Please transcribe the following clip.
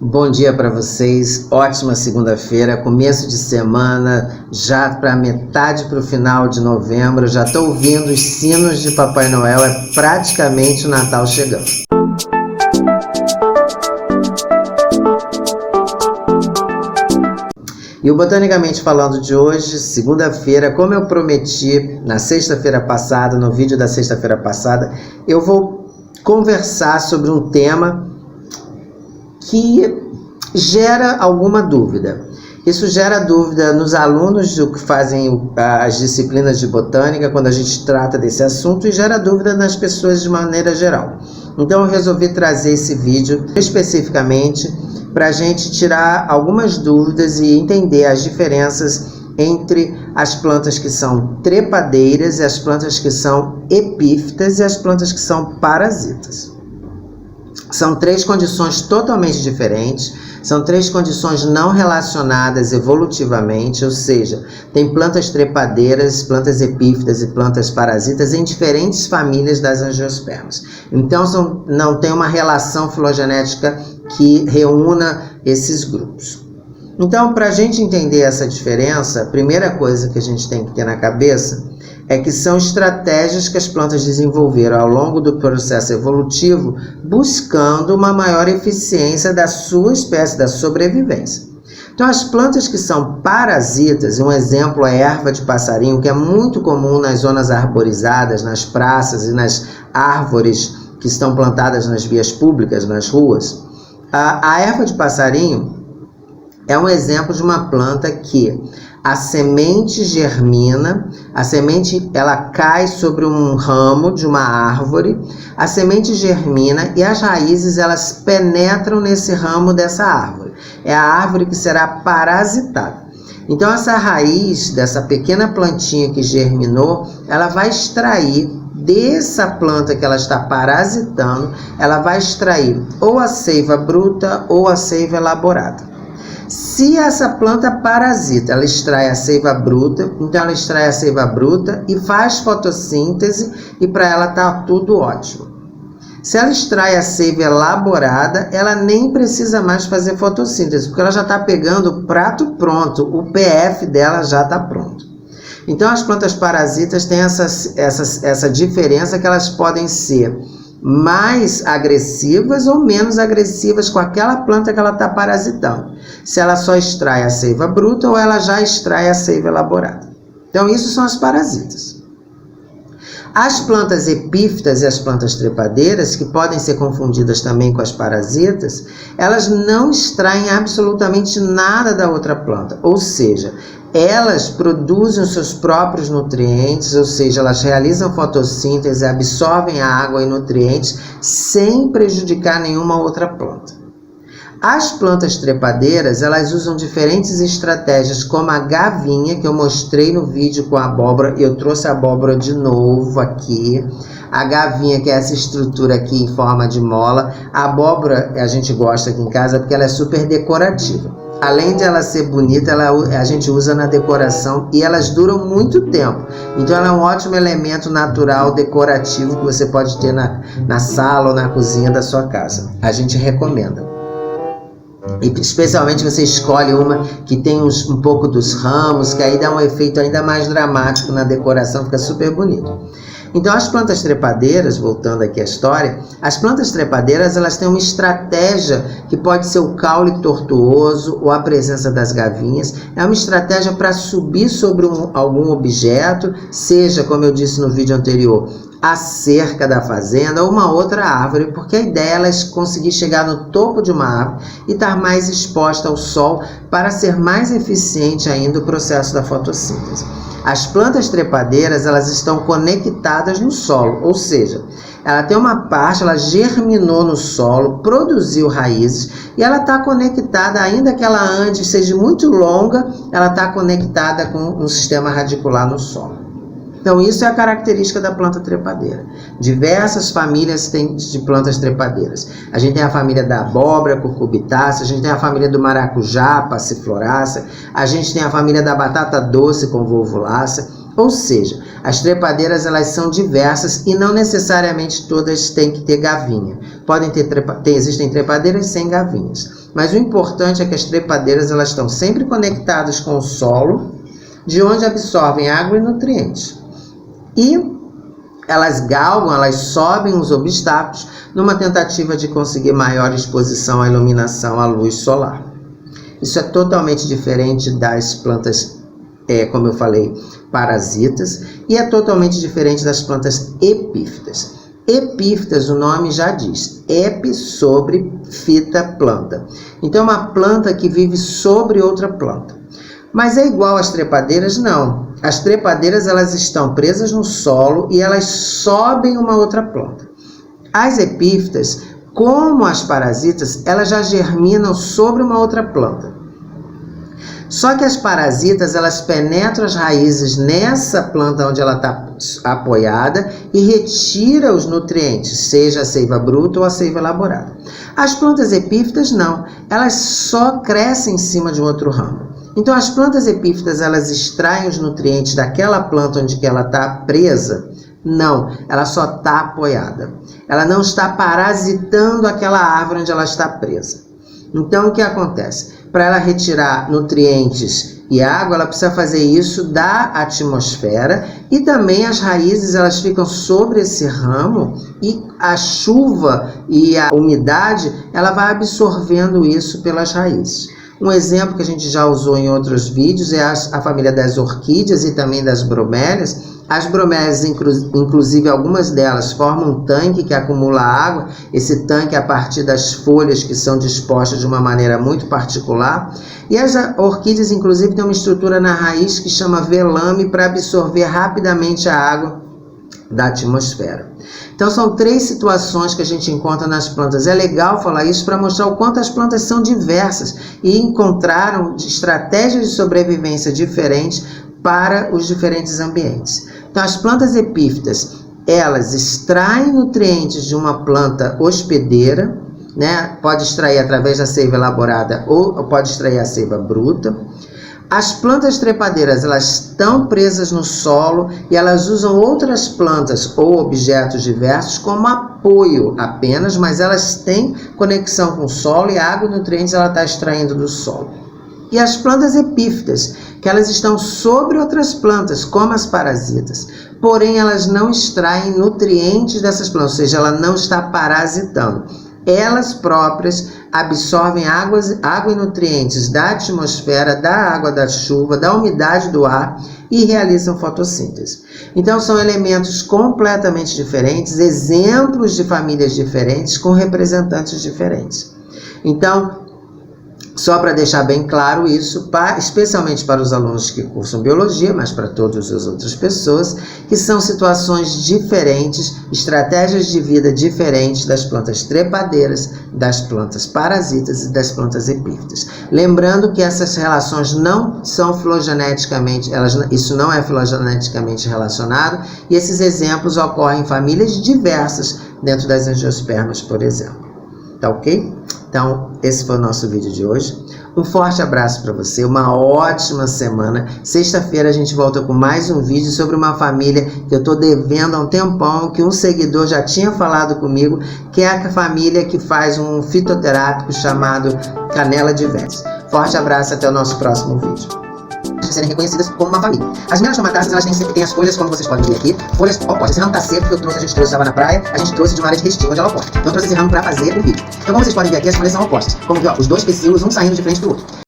Bom dia para vocês, ótima segunda-feira, começo de semana, já para metade para o final de novembro, já estou ouvindo os sinos de Papai Noel, é praticamente o Natal chegando. E o Botanicamente Falando de hoje, segunda-feira, como eu prometi na sexta-feira passada, no vídeo da sexta-feira passada, eu vou conversar sobre um tema que gera alguma dúvida. Isso gera dúvida nos alunos que fazem as disciplinas de botânica, quando a gente trata desse assunto, e gera dúvida nas pessoas de maneira geral. Então eu resolvi trazer esse vídeo especificamente para a gente tirar algumas dúvidas e entender as diferenças entre as plantas que são trepadeiras e as plantas que são epífitas e as plantas que são parasitas. São três condições totalmente diferentes, são três condições não relacionadas evolutivamente, ou seja, tem plantas trepadeiras, plantas epífitas e plantas parasitas em diferentes famílias das angiospermas. Então não tem uma relação filogenética que reúna esses grupos. Então, para a gente entender essa diferença, a primeira coisa que a gente tem que ter na cabeça é que são estratégias que as plantas desenvolveram ao longo do processo evolutivo, buscando uma maior eficiência da sua espécie, da sobrevivência. Então, as plantas que são parasitas, um exemplo é a erva de passarinho, que é muito comum nas zonas arborizadas, nas praças e nas árvores que estão plantadas nas vias públicas, nas ruas. A erva de passarinho é um exemplo de uma planta que a semente germina, a semente ela cai sobre um ramo de uma árvore, a semente germina e as raízes elas penetram nesse ramo dessa árvore. É a árvore que será parasitada. Então essa raiz dessa pequena plantinha que germinou, ela vai extrair dessa planta que ela está parasitando, ela vai extrair ou a seiva bruta ou a seiva elaborada. Se essa planta parasita, ela extrai a seiva bruta, então ela extrai a seiva bruta e faz fotossíntese e para ela está tudo ótimo. Se ela extrai a seiva elaborada, ela nem precisa mais fazer fotossíntese, porque ela já está pegando o prato pronto, o PF dela já está pronto. Então as plantas parasitas têm essa diferença que elas podem ser mais agressivas ou menos agressivas com aquela planta que ela está parasitando. Se ela só extrai a seiva bruta ou ela já extrai a seiva elaborada. Então isso são as parasitas. As plantas epífitas e as plantas trepadeiras, que podem ser confundidas também com as parasitas, elas não extraem absolutamente nada da outra planta, ou seja, elas produzem os seus próprios nutrientes, ou seja, elas realizam fotossíntese, absorvem a água e nutrientes sem prejudicar nenhuma outra planta. As plantas trepadeiras, elas usam diferentes estratégias, como a gavinha, que eu mostrei no vídeo com a abóbora, eu trouxe a abóbora de novo aqui. A gavinha, que é essa estrutura aqui em forma de mola. A abóbora a gente gosta aqui em casa porque ela é super decorativa. Além de ela ser bonita, a gente usa na decoração e elas duram muito tempo. Então ela é um ótimo elemento natural, decorativo, que você pode ter na sala ou na cozinha da sua casa. A gente recomenda. E especialmente você escolhe uma que tem um pouco dos ramos, que aí dá um efeito ainda mais dramático na decoração, fica super bonito. Então as plantas trepadeiras, voltando aqui à história, as plantas trepadeiras elas têm uma estratégia que pode ser o caule tortuoso ou a presença das gavinhas. É uma estratégia para subir sobre algum objeto, seja, como eu disse no vídeo anterior, a cerca da fazenda ou uma outra árvore, porque a ideia é conseguir chegar no topo de uma árvore e estar mais exposta ao sol para ser mais eficiente ainda o processo da fotossíntese. As plantas trepadeiras, elas estão conectadas no solo, ou seja, ela tem uma parte, ela germinou no solo, produziu raízes e ela está conectada, ainda que ela ande, seja muito longa, ela está conectada com um sistema radicular no solo. Então isso é a característica da planta trepadeira. Diversas famílias têm de plantas trepadeiras. A gente tem a família da abóbora, cucurbitácea, a gente tem a família do maracujá, passiflorácea, a gente tem a família da batata doce, convolvulácea, Ou seja, as trepadeiras elas são diversas e não necessariamente todas têm que ter gavinha. Existem trepadeiras sem gavinhas. Mas o importante é que as trepadeiras elas estão sempre conectadas com o solo, de onde absorvem água e nutrientes. E elas galgam, elas sobem os obstáculos numa tentativa de conseguir maior exposição à iluminação, à luz solar. Isso é totalmente diferente das plantas, como eu falei, parasitas, e é totalmente diferente das plantas epífitas. Epífitas, o nome já diz, epi, sobre, fita, planta. Então é uma planta que vive sobre outra planta. Mas é igual às trepadeiras? Não. As trepadeiras elas estão presas no solo e elas sobem uma outra planta. As epífitas, como as parasitas, elas já germinam sobre uma outra planta. Só que as parasitas, elas penetram as raízes nessa planta onde ela está apoiada e retira os nutrientes, seja a seiva bruta ou a seiva elaborada. As plantas epífitas não, elas só crescem em cima de um outro ramo. Então as plantas epífitas, elas extraem os nutrientes daquela planta onde que ela está presa? Não, ela só está apoiada. Ela não está parasitando aquela árvore onde ela está presa. Então o que acontece? Para ela retirar nutrientes e água, ela precisa fazer isso da atmosfera e também as raízes elas ficam sobre esse ramo e a chuva e a umidade ela vai absorvendo isso pelas raízes. Um exemplo que a gente já usou em outros vídeos é a família das orquídeas e também das bromélias. As bromélias, inclusive algumas delas, formam um tanque que acumula água. Esse tanque é a partir das folhas que são dispostas de uma maneira muito particular. E as orquídeas, inclusive, têm uma estrutura na raiz que chama velame para absorver rapidamente a água da atmosfera. Então são 3 situações que a gente encontra nas plantas. É legal falar isso para mostrar o quanto as plantas são diversas e encontraram estratégias de sobrevivência diferentes para os diferentes ambientes. Então as plantas epífitas, elas extraem nutrientes de uma planta hospedeira, né? Pode extrair através da seiva elaborada ou pode extrair a seiva bruta. As plantas trepadeiras, elas estão presas no solo e elas usam outras plantas ou objetos diversos como apoio apenas, mas elas têm conexão com o solo e a água e nutrientes ela está extraindo do solo. E as plantas epífitas, que elas estão sobre outras plantas, como as parasitas, porém elas não extraem nutrientes dessas plantas, ou seja, ela não está parasitando. Elas próprias absorvem água e nutrientes da atmosfera, da água da chuva, da umidade do ar e realizam fotossíntese. Então são elementos completamente diferentes, exemplos de famílias diferentes com representantes diferentes. Então, só para deixar bem claro isso, especialmente para os alunos que cursam biologia, mas para todas as outras pessoas, que são situações diferentes, estratégias de vida diferentes das plantas trepadeiras, das plantas parasitas e das plantas epífitas. Lembrando que essas relações não são filogeneticamente, isso não é filogeneticamente relacionado, e esses exemplos ocorrem em famílias diversas dentro das angiospermas, por exemplo. Tá ok? Então, esse foi o nosso vídeo de hoje. Um forte abraço para você, uma ótima semana. Sexta-feira a gente volta com mais um vídeo sobre uma família que eu estou devendo há um tempão, que um seguidor já tinha falado comigo, que é a família que faz um fitoterápico chamado canela de Vênus. Forte abraço, até o nosso próximo vídeo. Serem reconhecidas como uma família. As melanosomatáceas, elas sempre têm as folhas, como vocês podem ver aqui, folhas opostas. Esse ramo está seco, que a gente trouxe, estava na praia, a gente trouxe de uma área de restinho, onde ela oposta. Então eu trouxe esse ramo para fazer o vídeo. Então como vocês podem ver aqui, as folhas são opostas. Como ver, ó, os dois pecíolos, um saindo de frente do outro.